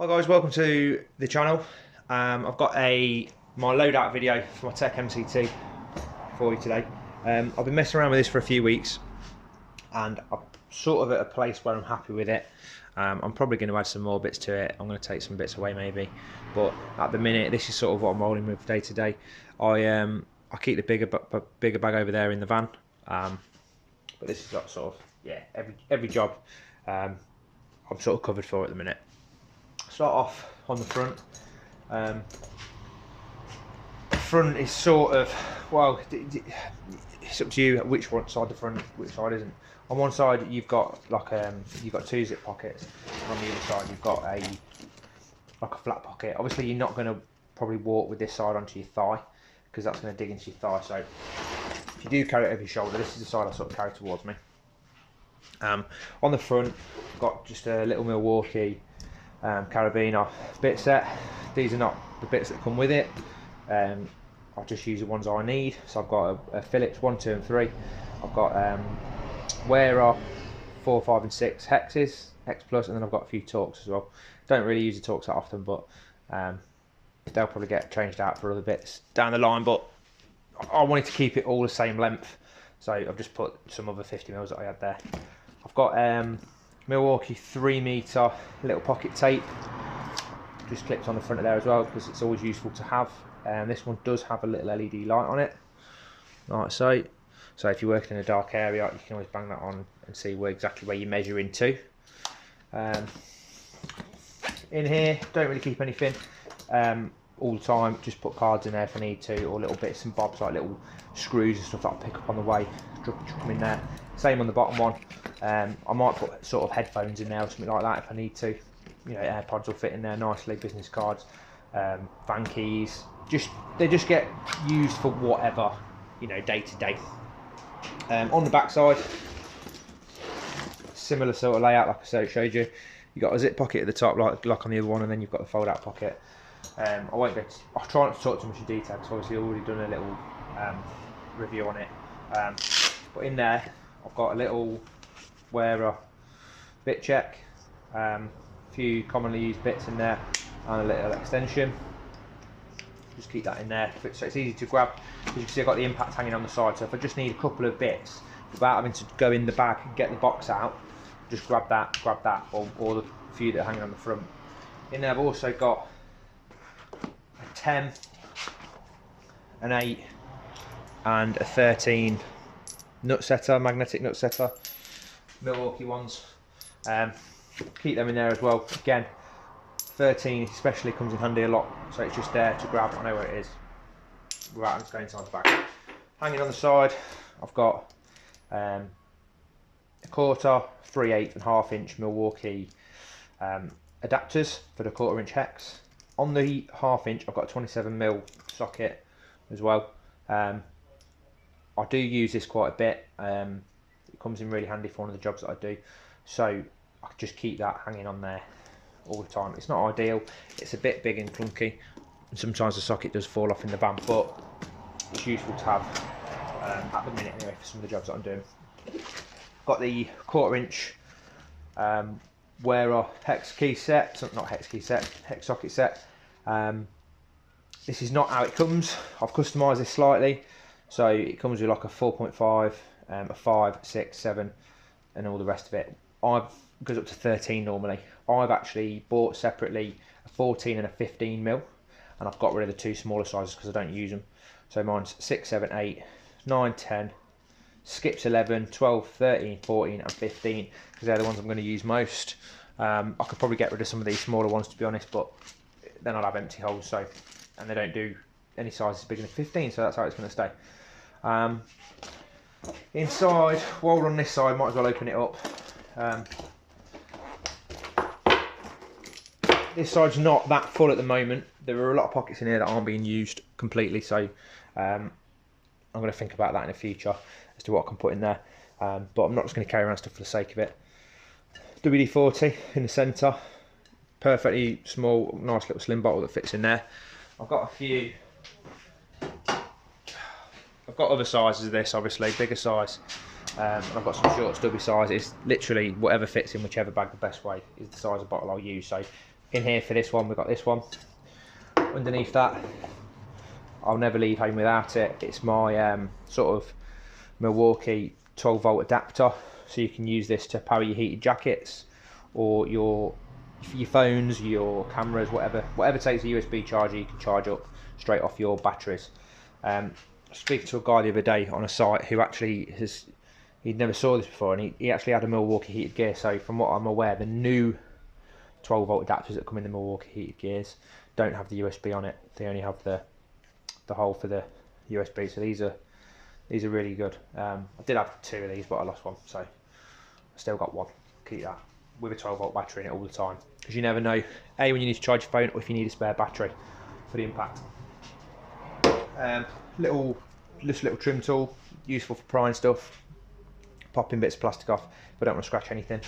Hi guys, welcome to the channel. I've got my loadout video for my Tech MCT for you today. I've been messing around with this for a few weeks and I'm sort of at a place where I'm happy with it. I'm probably going to add some more bits to it. I'm going to take some bits away maybe, but at the minute this is sort of what I'm rolling with day to day. I keep the bigger bag over there in the van, but this has got sort of every job I'm sort of covered for at the minute. Start off on the front. The front is sort of, well, it's up to you which one side the front, which side isn't. On one side you've got like you've got two zip pockets, and on the other side you've got like a flat pocket. Obviously you're not going to probably walk with this side onto your thigh because that's going to dig into your thigh. So if you do carry it over your shoulder, this is the side I sort of carry towards me. On the front, I've got just a little Milwaukee carabiner bit set. These are not the bits that come with it. I'll just use the ones I need. So I've got a Phillips 1, 2 and 3. I've got wearer 4, 5 and 6 hexes, hex plus, and then I've got a few Torx as well. Don't really use the Torx that often, but they'll probably get changed out for other bits down the line, but I wanted to keep it all the same length, so I've just put some other 50mm that I had there. I've got Milwaukee 3m little pocket tape, just clips on the front of there as well because it's always useful to have. This one does have a little LED light on it, like so. So if you're working in a dark area, you can always bang that on and see exactly where you measure into. In here, don't really keep anything all the time. Just put cards in there if I need to, or little bits and bobs like little screws and stuff that I'll pick up on the way. Drop them in there. Same on the bottom one. I might put sort of headphones in there or something like that if I need to. You know, AirPods will fit in there nicely. Business cards, van keys. They just get used for whatever, you know, day to day. On the back side, similar sort of layout like I showed you. You've got a zip pocket at the top like on the other one, and then you've got the fold out pocket. I'll try not to talk too much in detail because obviously I've already done a little review on it. But in there I've got a little wearer bit check, a few commonly used bits in there, and a little extension. Just keep that in there so it's easy to grab. As you can see, I've got the impact hanging on the side, so if I just need a couple of bits without having to go in the bag and get the box out, just grab that, or the few that are hanging on the front. In there I've also got a 10, an 8 and a 13 nut setter, magnetic nut setter, Milwaukee ones. Keep them in there as well. Again, 13 especially comes in handy a lot, so it's just there to grab. I know where it is without just going inside the bag. Hanging on the side, I've got a 1/4, 3/8 and 1/2 inch Milwaukee adapters for the 1/4 inch hex. On the 1/2 inch, I've got a 27mm socket as well. I do use this quite a bit. It comes in really handy for one of the jobs that I do, so I can just keep that hanging on there all the time. It's not ideal, it's a bit big and clunky, and sometimes the socket does fall off in the van, but it's useful to have at the minute anyway for some of the jobs that I'm doing. Got the 1/4 inch wearer hex key set, not hex key set, hex socket set. This is not how it comes. I've customised this slightly, so it comes with like a 4.5, a 5, 6, 7 and all the rest of it. It goes up to 13 normally. I've actually bought separately a 14 and a 15mm, and I've got rid of the two smaller sizes because I don't use them. So mine's 6, 7, 8, 9, 10, skips 11, 12, 13, 14 and 15 because they're the ones I'm going to use most. I could probably get rid of some of these smaller ones to be honest, but then I'll have empty holes, so, and they don't do any sizes bigger than 15, so that's how it's going to stay. Inside, while we're on this side, might as well open it up. This side's not that full at the moment. There are a lot of pockets in here that aren't being used completely, so I'm going to think about that in the future as to what I can put in there. But I'm not just going to carry around stuff for the sake of it. WD-40 in the centre, perfectly small, nice little slim bottle that fits in there. I've got a few. I've got other sizes of this, obviously, bigger size. And I've got some short stubby sizes. Literally whatever fits in whichever bag the best way is the size of bottle I'll use. So in here for this one, we've got this one. Underneath that, I'll never leave home without it. It's my sort of Milwaukee 12-volt adapter, so you can use this to power your heated jackets or your phones, your cameras, whatever takes a USB charger. You can charge up straight off your batteries. Speaking to a guy the other day on a site who actually he'd never saw this before, and he actually had a Milwaukee heated gear. So from what I'm aware, the new 12-volt adapters that come in the Milwaukee heated gears don't have the USB on it. They only have the hole for the USB. So these are really good. I did have 2 of these, but I lost one, so I still got one. Keep that with a 12-volt battery in it all the time, because you never know when you need to charge your phone, or if you need a spare battery for the impact. Just little trim tool, useful for prying stuff, popping bits of plastic off if I don't want to scratch anything.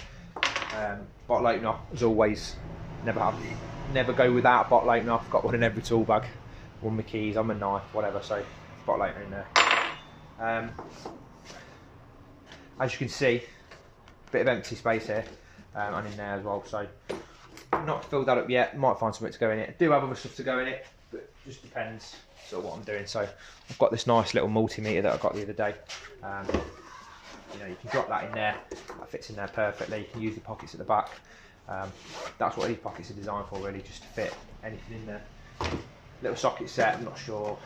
Bottle opener, as always, never go without a bottle opener. I've got one in every tool bag. One with my keys, on my knife, whatever, so bottle opener in there. As you can see, a bit of empty space here, and in there as well, so not filled that up yet. Might find something to go in it. I do have other stuff to go in it, but it just depends sort of what I'm doing. So I've got this nice little multimeter that I got the other day. You know, you can drop that in there, that fits in there perfectly. You can use the pockets at the back. That's what these pockets are designed for, really, just to fit anything in there. Little socket set, I'm not sure.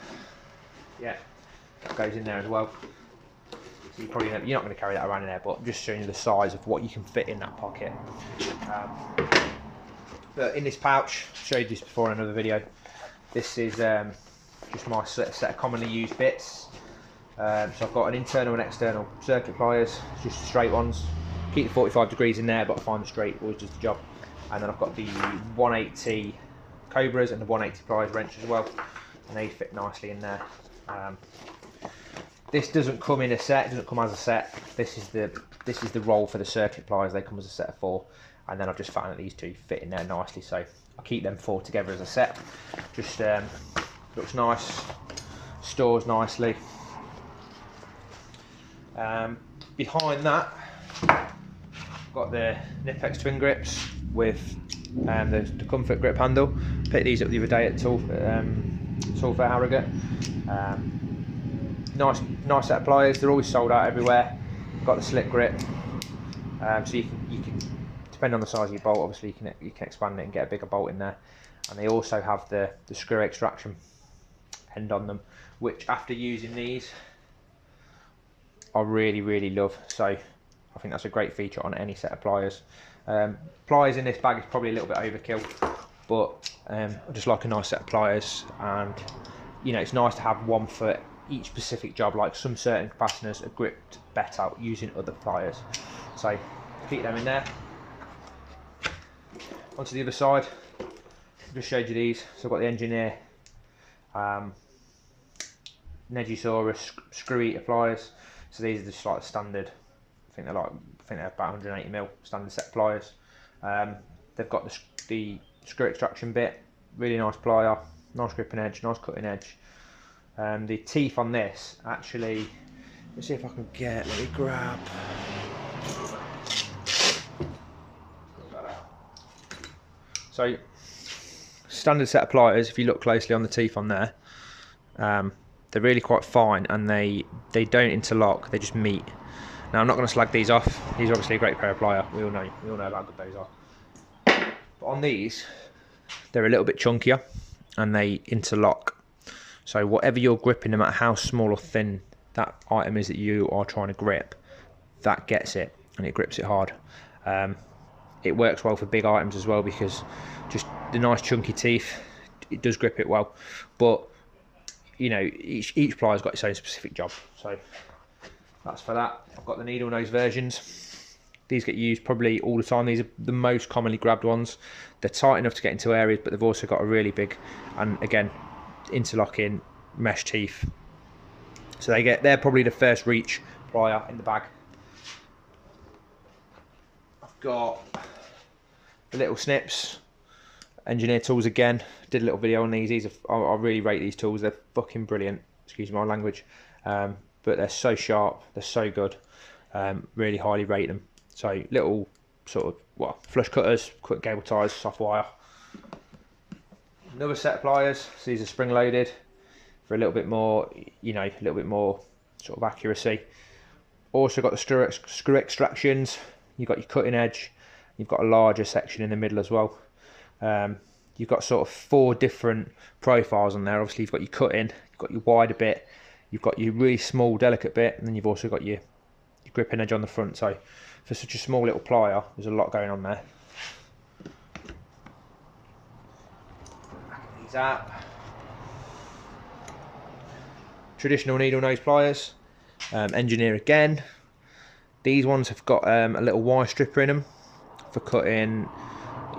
Yeah, that goes in there as well. So you're not going to carry that around in there, but I'm just showing you the size of what you can fit in that pocket. But in this pouch, I showed you this before in another video. This is just my set of commonly used bits. So I've got an internal and external circuit pliers, just straight ones. Keep the 45 degrees in there, but I find the straight always does the job. And then I've got the 180 Cobras and the 180 Pliers wrench as well, and they fit nicely in there. This doesn't come in a set, it doesn't come as a set. This is the roll for the circuit pliers. They come as a set of 4, and then I've just found that these 2 fit in there nicely, so I'll keep them 4 together as a set. Just looks nice, stores nicely. Behind that, I've got the Nipex twin grips with the comfort grip handle. Picked these up the other day at Tool Fair Harrogate. Nice set of pliers. They're always sold out everywhere. Got the slick grip, so you can depending on the size of your bolt, obviously you can expand it and get a bigger bolt in there. And they also have the screw extraction end on them, which after using these I really love. So I think that's a great feature on any set of pliers. Pliers in this bag is probably a little bit overkill, but I just like a nice set of pliers, and you know, it's nice to have one for each specific job. Like some certain fasteners are gripped better using other pliers, so keep them in there. Onto the other side, I just showed you these. So I've got the Engineer Saurus screw eater pliers. So these are just like standard. I think they're about 180mm standard set pliers. They've got the screw extraction bit, really nice plier, nice gripping edge, nice cutting edge. The teeth on this actually, let's see if I can let me grab. So standard set of pliers, if you look closely on the teeth on there, they're really quite fine, and they don't interlock, they just meet. Now I'm not going to slag these off. These are obviously a great pair of pliers. We all know how good those are. But on these, they're a little bit chunkier and they interlock. So whatever you're gripping, no matter how small or thin that item is that you are trying to grip, that gets it and it grips it hard. It works well for big items as well, because just the nice chunky teeth, it does grip it well. But you know, each plier's got its own specific job. So that's for that. I've got the needle nose versions. These get used probably all the time. These are the most commonly grabbed ones. They're tight enough to get into areas, but they've also got a really big, and again, interlocking mesh teeth. So they're probably the first reach plier in the bag. I've got the little Snips Engineer tools again. Did a little video on these. I really rate these tools. They're fucking brilliant. Excuse my language. But they're so sharp. They're so good. Really highly rate them. So little sort of flush cutters, quick cable ties, soft wire. Another set of pliers. So these are spring loaded for a little bit more, you know, a little bit more sort of accuracy. Also got the screw extractions. You've got your cutting edge. You've got a larger section in the middle as well. You've got sort of 4 different profiles on there. Obviously you've got your cutting, you've got your wider bit, you've got your really small delicate bit, and then you've also got your gripping edge on the front. So for such a small little plier, there's a lot going on there. These out. Traditional needle nose pliers, engineer again. These ones have got a little wire stripper in them for cutting,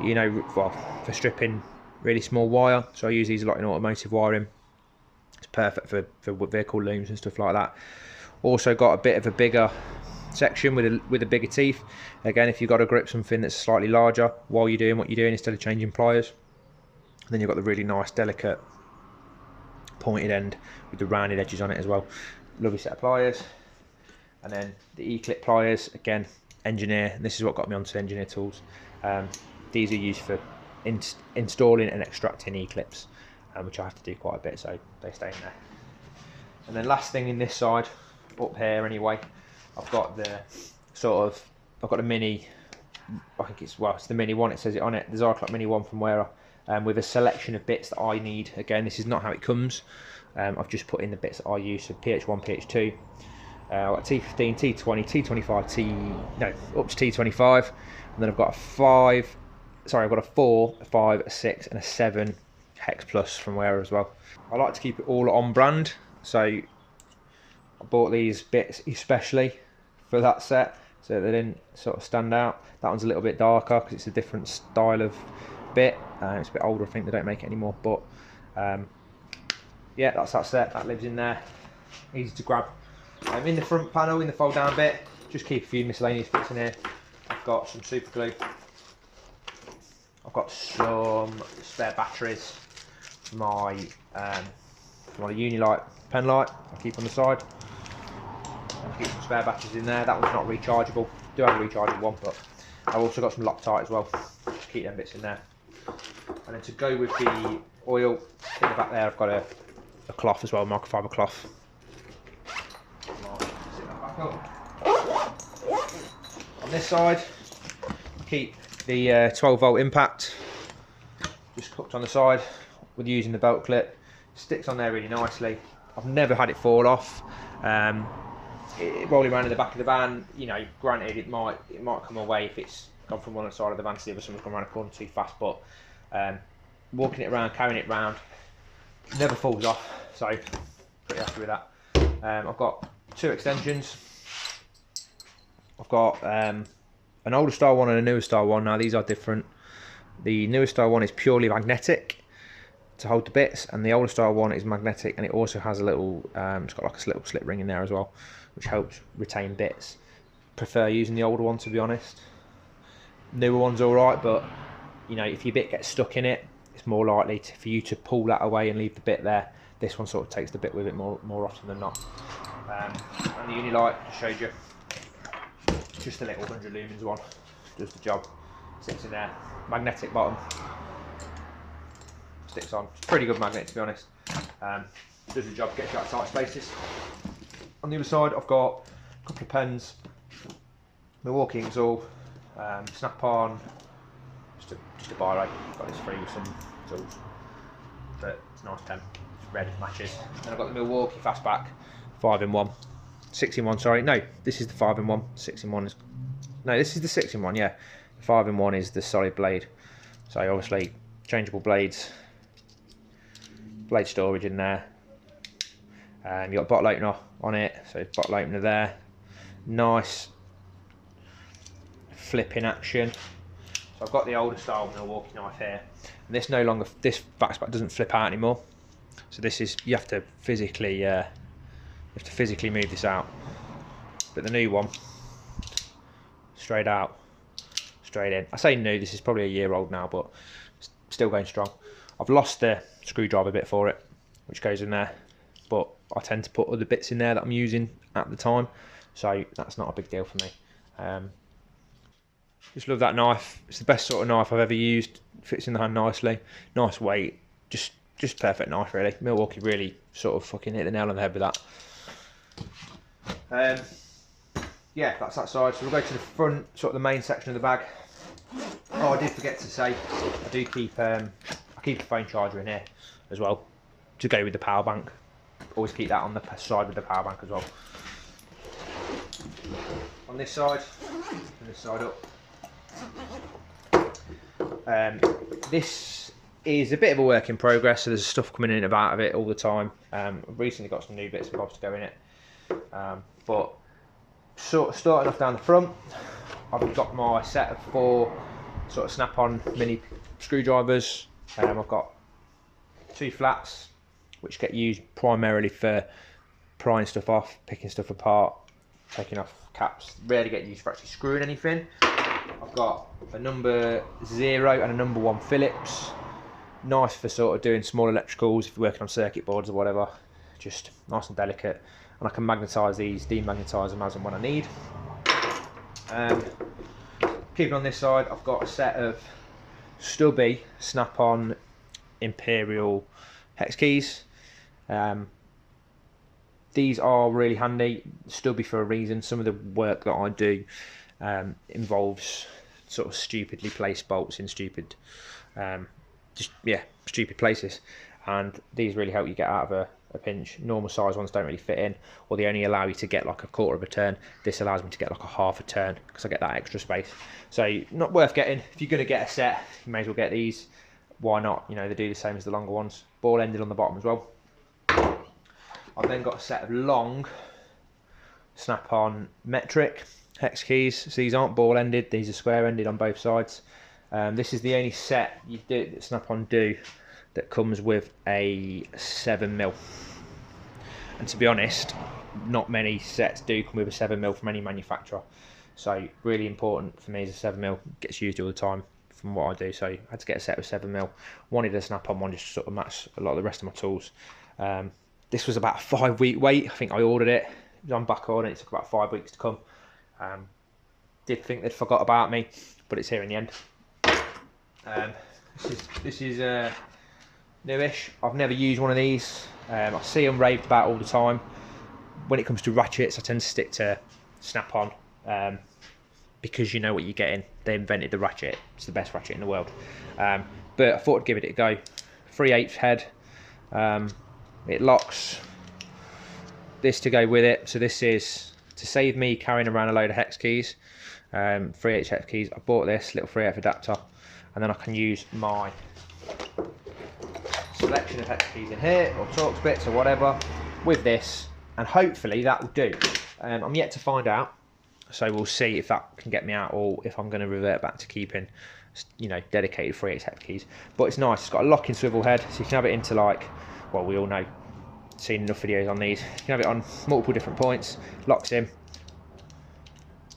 you know, well, for stripping really small wire. So I use these a lot in automotive wiring. It's perfect for vehicle looms and stuff like that. Also got a bit of a bigger section with a bigger teeth. Again, if you've got to grip something that's slightly larger while you're doing what you're doing instead of changing pliers. And then you've got the really nice delicate pointed end with the rounded edges on it as well. Lovely set of pliers. And then the E-clip pliers, again, engineer. And this is what got me onto engineer tools. These are used for installing and extracting E-clips, which I have to do quite a bit, so they stay in there. And then last thing in this side, up here anyway, I've got the I've got a mini, I think it's the mini one, it says it on it, the Zyclops mini one from Wearer, with a selection of bits that I need. Again, this is not how it comes. I've just put in the bits that I use, so PH1, PH2, I've got T15, T20, T25, up to T25, and then I've got a 4, a 5, a 6 and a 7 Hex Plus from Wearer as well. I like to keep it all on brand, so I bought these bits especially for that set so they didn't sort of stand out. That one's a little bit darker because it's a different style of bit. It's a bit older, I think they don't make it anymore, but yeah, that's that set. That lives in there, easy to grab. In the front panel, in the fold down bit, just keep a few miscellaneous bits in here. I've got some super glue, I've got some spare batteries for my Unilight pen light I keep on the side. I'll keep some spare batteries in there. That one's not rechargeable. I do have a rechargeable one, but I've also got some Loctite as well. Just keep them bits in there. And then to go with the oil, in the back there I've got a cloth as well, a microfiber cloth. Sit that back up. On this side, keep the 12 volt impact just hooked on the side with using the belt clip. Sticks on there really nicely. I've never had it fall off. Rolling around in the back of the van, you know, granted it might come away if it's gone from one side of the van to the other, someone's gone around a corner too fast, but walking it around, carrying it around, never falls off, so pretty happy with that. I've got 2 extensions. I've got an older style one and a newer style one. Now these are different. The newer style one is purely magnetic to hold the bits, and the older style one is magnetic, and it also has a little, it's got like a little slip ring in there as well, which helps retain bits. Prefer using the older one, to be honest. Newer one's alright, but you know, if your bit gets stuck in it, it's more likely for you to pull that away and leave the bit there. This one sort of takes the bit with it more often than not. And the Unilight, just showed you, just a little 100 lumens one, does the job. Sits in there, magnetic bottom, sticks on. It's a pretty good magnet, to be honest. Does the job, gets you out of tight spaces. On the other side, I've got a couple of pens, Milwaukee ink tool, snap-on, just a biro. Got this free with some tools, but it's a nice pen. It's red, matches. Then I've got the Milwaukee Fastback 5-in-1, 6-in-1. Sorry, no, this is the 5-in-1. 6-in-1 is no, this is the 6-in-1. Yeah, the 5-in-1 is the solid blade. So obviously changeable blades, blade storage in there. You've got bottle opener on it, so bottle opener there. Nice flipping action. So I've got the older style Milwaukee knife here, and this this backspack doesn't flip out anymore. So this is, you have to physically move this out. But the new one, straight out, straight in. I say new, this is probably a year old now, but still going strong. I've lost the screwdriver bit for it, which goes in there, but I tend to put other bits in there that I'm using at the time, so that's not a big deal for me. Just love that knife. It's the best sort of knife I've ever used. Fits in the hand nicely. Nice weight. Just perfect knife, really. Milwaukee really sort of fucking hit the nail on the head with that. Yeah, that's that side. So we'll go to the front, sort of the main section of the bag. Oh, I did forget to say, I do keep I keep a phone charger in here as well to go with the power bank. Always keep that on the side with the power bank as well. On this side, and this side up. This is a bit of a work in progress, so there's stuff coming in and out of it all the time. I've recently got some new bits and bobs to go in it, but sort of starting off down the front, I've got my set of 4 sort of snap-on mini screwdrivers. I've got 2 flats, which get used primarily for prying stuff off, picking stuff apart, taking off caps. Rarely get used for actually screwing anything. I've got a number 0 and a number 1 Phillips. Nice for sort of doing small electricals if you're working on circuit boards or whatever. Just nice and delicate. And I can magnetise these, demagnetise them as and when I need. Keeping on this side, I've got a set of Stubby snap-on Imperial hex keys. These are really handy. Stubby for a reason. Some of the work that I do involves sort of stupidly placed bolts in stupid places, and these really help you get out of a pinch. Normal size ones don't really fit in, or they only allow you to get like a quarter of a turn. This allows me to get like a half a turn because I get that extra space. So not worth getting. If you're going to get a set, you may as well get these. Why not? You know, they do the same as the longer ones. Ball ended on the bottom as well. I've then got a set of long snap-on metric hex keys. So these aren't ball ended, these are square ended on both sides. This is the only set you do that Snap-on do that comes with a 7mm. And to be honest, not many sets do come with a 7mm from any manufacturer. So really important for me is a 7mm, gets used all the time from what I do. So I had to get a set with 7mm. Wanted a Snap-on one just to sort of match a lot of the rest of my tools. This was about a 5-week wait. I think I ordered it. It was on back order and it took about 5 weeks to come. Did think they'd forgot about me, but it's here in the end. This is newish. I've never used one of these. I see them raved about all the time. When it comes to ratchets, I tend to stick to Snap-on because you know what you're getting. They invented the ratchet. It's the best ratchet in the world. But I thought I'd give it a go. 3/8 head. It locks. This to go with it. So this is to save me carrying around a load of hex keys. 3/8 hex keys. I bought this little 3/8 adapter, and then I can use my selection of hex keys in here, or Torx bits or whatever, with this, and hopefully that will do. I'm yet to find out, so we'll see if that can get me out, or if I'm going to revert back to keeping, you know, dedicated 3/8 hex keys. But it's nice. It's got a locking swivel head, so you can have it into, like, well, we all know, seen enough videos on these. You can have it on multiple different points. Locks in.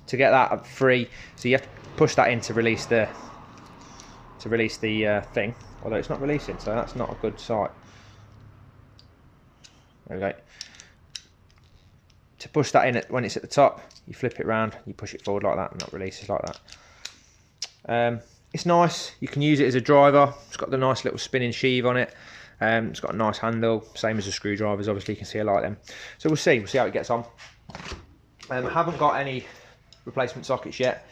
To get that free, so you have to push that in to release the thing. Although it's not releasing, so that's not a good sight. There we go. To push that in when it's at the top, you flip it around, you push it forward like that, and that releases like that. It's nice. You can use it as a driver. It's got the nice little spinning sheave on it. It's got a nice handle, same as the screwdrivers. Obviously, you can see a lot of them. So we'll see how it gets on. I haven't got any replacement sockets yet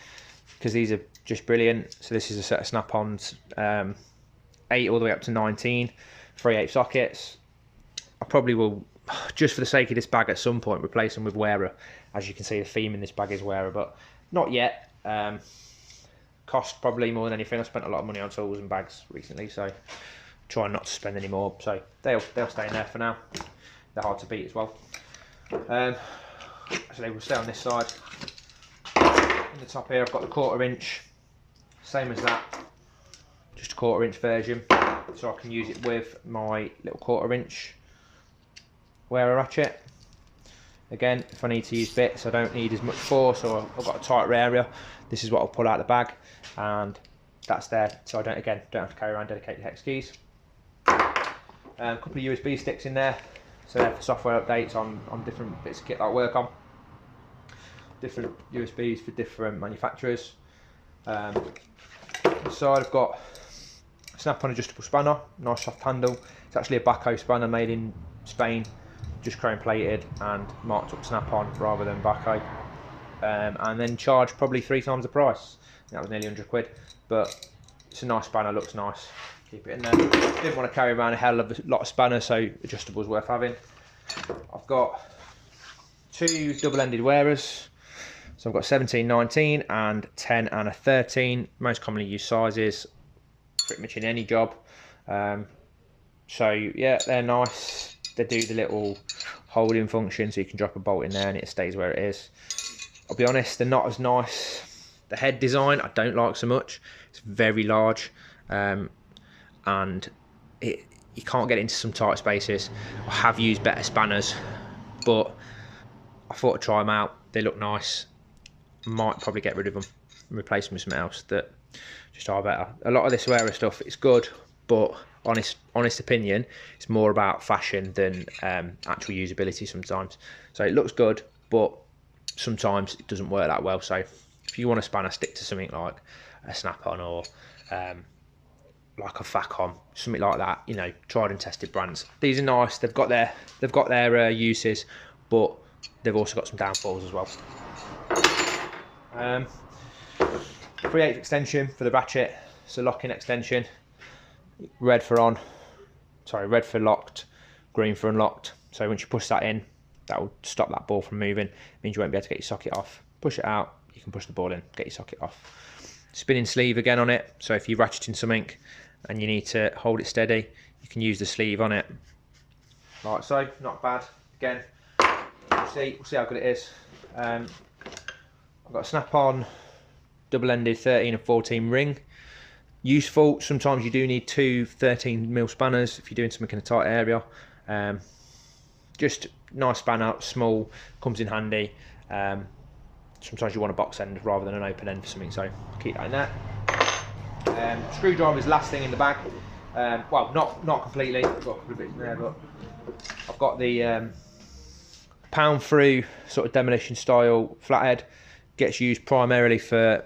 because these are just brilliant. So this is a set of Snap-ons, 8 all the way up to 19, 3/8 sockets. I probably will, just for the sake of this bag, at some point replace them with wearer. As you can see, the theme in this bag is wearer, but not yet. Cost probably more than anything. I spent a lot of money on tools and bags recently, so trying not to spend any more. So they'll stay in there for now. They're hard to beat as well. So they will stay on this side. In the top here, I've got the 1/4 inch, same as that, just a 1/4 inch version, so I can use it with my little 1/4 inch wearer ratchet. Again, if I need to use bits, I don't need as much force, or I've got a tighter area, this is what I'll pull out of the bag, and that's there, so I don't have to carry around dedicated hex keys. A couple of USB sticks in there, so they're for software updates on different bits of kit that I work on. Different USBs for different manufacturers. Side I've got a snap-on adjustable spanner, nice soft handle. It's actually a Blackout spanner made in Spain, just chrome plated and marked up snap-on rather than Blackout. And then charged probably 3 times the price. That was nearly 100 quid, but it's a nice spanner, looks nice. Keep it in there. Didn't want to carry around a hell of a lot of spanners, so adjustable's worth having. I've got 2 double-ended wearers. So I've got 17, 19 and 10 and a 13. Most commonly used sizes, pretty much in any job. So yeah, they're nice. They do the little holding function, so you can drop a bolt in there and it stays where it is. I'll be honest, they're not as nice. The head design I don't like so much. It's very large, and you can't get into some tight spaces. I have used better spanners, but I thought I'd try them out. They look nice. Might probably get rid of them and replace them with something else that just are better. A lot of this wearer stuff, it's good, but honest opinion, it's more about fashion than actual usability sometimes. So it looks good, but sometimes it doesn't work that well. So if you want a spanner, stick to something like a snap-on or like a Facom, something like that. You know, tried and tested brands. These are nice. They've got their uses, but they've also got some downfalls as well. 3/8 extension for the ratchet. It's a lock-in extension. Red for on, sorry, red for locked, green for unlocked. So once you push that in, that will stop that ball from moving. It means you won't be able to get your socket off. Push it out, you can push the ball in, get your socket off. Spinning sleeve again on it. So if you're ratcheting something and you need to hold it steady, you can use the sleeve on it. Like so, not bad. Again, we'll see how good it is. I've got a snap-on double-ended 13 and 14 ring. Useful. Sometimes you do need 2 13mm spanners if you're doing something in a tight area. Just nice spanner, small, comes in handy. Sometimes you want a box end rather than an open end for something, so keep that in there. Screwdriver is last thing in the bag. Well, not completely. I've got a couple of bits in there, but I've got the pound through sort of demolition style flathead. Gets used primarily for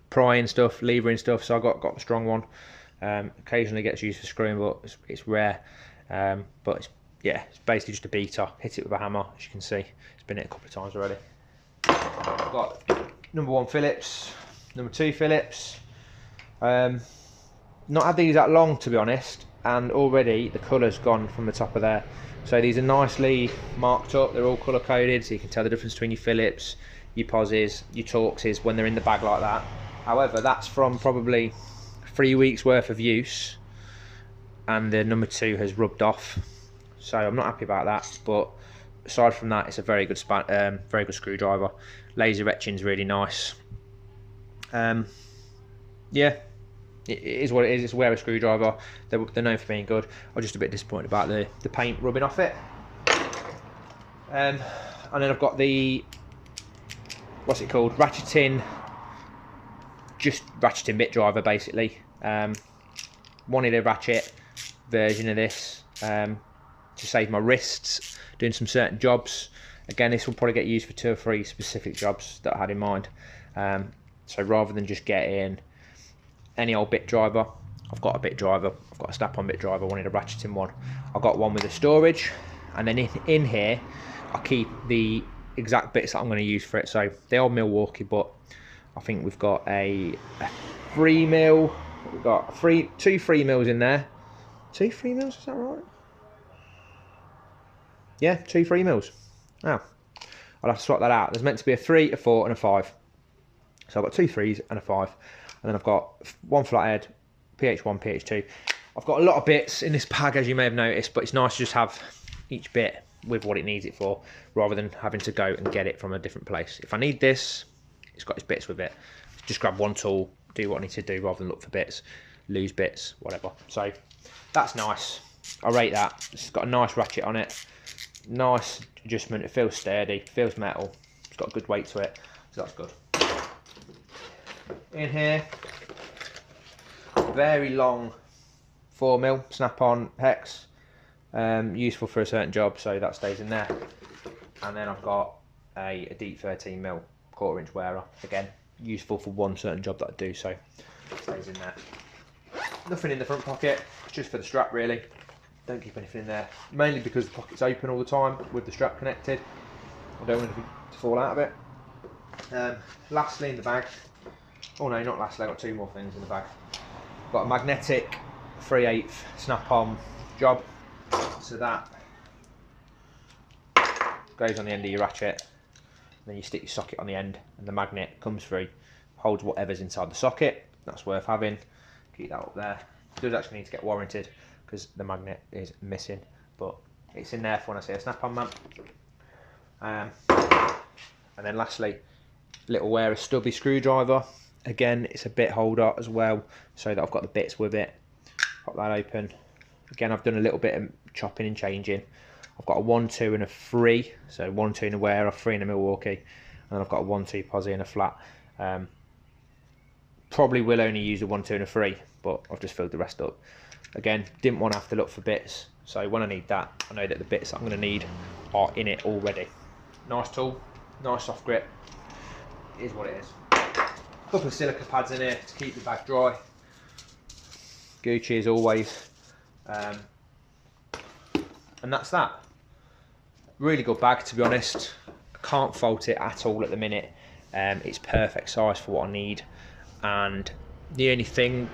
prying stuff, levering stuff, so I got the strong one. Occasionally gets used for screwing, but it's rare. But it's basically just a beater. Hit it with a hammer, as you can see. It's been hit a couple of times already. I've got number 1 Phillips, number 2 Phillips. Not had these that long, to be honest, and already the colour's gone from the top of there. So these are nicely marked up. They're all colour coded, so you can tell the difference between your Phillips, your Pozzies, your Torxes when they're in the bag like that. However, that's from probably 3 weeks worth of use, and the number 2 has rubbed off. So I'm not happy about that. But aside from that, it's a very good screwdriver. Laser etching's really nice. Yeah, it is what it is. It's a wearer screwdriver. They're known for being good. I'm just a bit disappointed about the paint rubbing off it. And then I've got the, what's it called? Ratcheting Bit Driver, basically. Wanted a ratchet version of this to save my wrists doing some certain jobs. Again, this will probably get used for 2 or 3 specific jobs that I had in mind. So rather than just getting any old bit driver, I've got a bit driver. I've got a snap-on bit driver. I wanted a ratcheting one. I've got one with a storage, and then in here I keep the exact bits that I'm going to use for it. So they are Milwaukee, but I think we've got a 3mm. We've got 2 3mm in there. 2 3mm, is that right? Yeah, 2 3mm. Oh, I'll have to swap that out. There's meant to be a 3, a 4 and a 5. So I've got 2 3s and a 5. And then I've got 1 flathead, PH1, PH2. I've got a lot of bits in this bag, as you may have noticed, but it's nice to just have each bit with what it needs it for, rather than having to go and get it from a different place. If I need this, it's got its bits with it. Just grab one tool, do what I need to do, rather than look for bits, lose bits, whatever. So that's nice. I rate that. It's got a nice ratchet on it. Nice adjustment. It feels sturdy, feels metal. It's got a good weight to it, so that's good. In here, very long 4mm snap-on hex, useful for a certain job, so that stays in there. And then I've got a deep 13mm 1/4 inch wearer, again useful for one certain job that I do, so it stays in there. Nothing in the front pocket, just for the strap really. Don't keep anything in there, mainly because the pocket's open all the time with the strap connected. I don't want anything to fall out of it. Lastly in the bag, oh no, not lastly, I've got two more things in the bag. I've got a magnetic 3/8 snap-on job, so that goes on the end of your ratchet, then you stick your socket on the end and the magnet comes through, holds whatever's inside the socket. That's worth having. Keep that up there. It does actually need to get warranted because the magnet is missing, but it's in there for when I say a snap-on man. And then lastly, little wear a Stubby screwdriver. Again, it's a bit holder as well, so that I've got the bits with it. Pop that open. Again, I've done a little bit of chopping and changing. I've got a 1, 2 and a 3, so 1, 2 in a wear, a 3 in a Milwaukee, and then I've got a 1, 2 posi and a flat. Probably will only use a 1, 2 and a 3, but I've just filled the rest up. Again, didn't want to have to look for bits, so when I need that, I know that the bits that I'm going to need are in it already. Nice tool, nice soft grip, it is what it is. A couple of silica pads in here to keep the bag dry. Gucci as always. And that's that. Really good bag, to be honest. I can't fault it at all at the minute. It's perfect size for what I need, and the only thing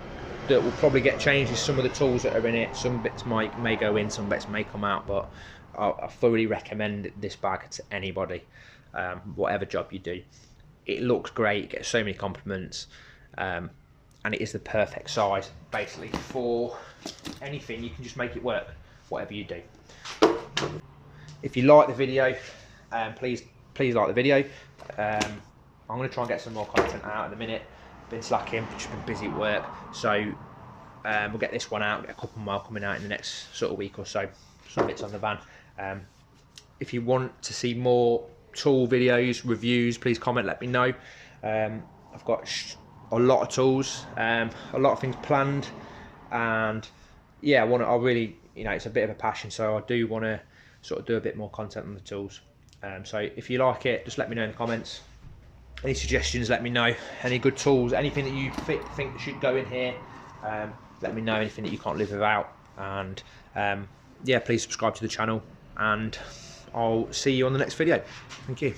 that will probably get changed is some of the tools that are in it. Some bits may go in, some bits may come out, but I thoroughly recommend this bag to anybody, whatever job you do. It looks great, it gets so many compliments, and it is the perfect size basically for anything. You can just make it work, whatever you do. If you like the video, please like the video. I'm going to try and get some more content out at the minute. Been slacking, just been busy at work, so we'll get this one out, get a couple more coming out in the next sort of week or so. Some bits on the van. If you want to see more tool videos, reviews, please comment, let me know. I've got a lot of tools, a lot of things planned, and yeah, I really, you know, it's a bit of a passion, so I do want to sort of do a bit more content on the tools. So if you like it, just let me know in the comments. Any suggestions, let me know. Any good tools, anything that you think should go in here, let me know. Anything that you can't live without, and yeah, please subscribe to the channel, and I'll see you on the next video. Thank you.